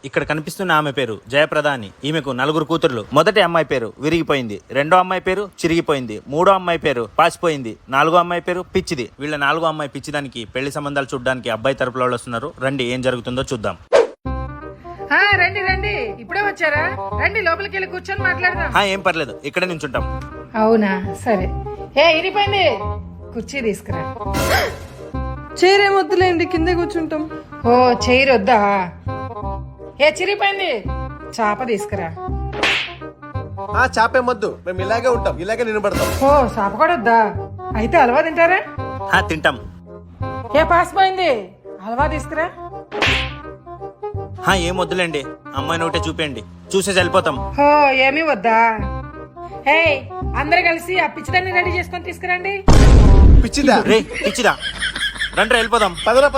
ఇక్కడ కనిపిస్తున్న ఆమె పేరు జయప్రద అని. ఈమెకు 4 కూతుర్లు. మొదటి అమ్మాయి పేరు విరిగిపోయింది, రెండో అమ్మాయి పేరు చిరిగిపోయింది, మూడో అమ్మాయి పేరు పాసిపోయింది, నాలుగో అమ్మాయి పేరు పిచ్చిది. వీళ్ళ 4గో అమ్మాయి పిచ్చిదానికి పెళ్లి సంబంధాలు చూడడానికి అబ్బాయి తరపులో వాళ్ళు వస్తున్నారు. రండి ఏం జరుగుతుందో చూద్దాం. రండి రండి, ఇప్పుడే వచ్చారా? రండి లోపలికి వెళ్ళి కూర్చొని మాట్లాడదాం. ఏం పర్లేదు, ఇక్కడే నుంచుంటాం. అవునా, సరే. ఇరిపోయింది, కుర్చీ తీసుకురా. చైర్ ఏమొద్దులేండి, కిందే కూర్చుంటాం. ఓ చైర్ వద్దా? చిరిగిపోయింది, చాప తీసుకురా. చాపేమొద్దు, మేము ఇలాగే ఉంటాం, ఇలాగే నిలబడతాం. ఓ చాప కూడా వద్దా? అయితే హల్వా తింటారా? తింటాం. పాసిపోయింది, హల్వా తీసుకురా. ఏం వద్దులేండి, అమ్మాయిని ఒకటే చూపేయండి, చూసేసి వెళ్ళిపోతాం. ఏమీ వద్దా? అందరు కలిసి ఆ పిచ్చిదాన్ని రెడీ చేసుకొని తీసుకురండి. పిచ్చిదా? రే పిచ్చిదా, రండి వెళ్ళిపోదాం. పదరా.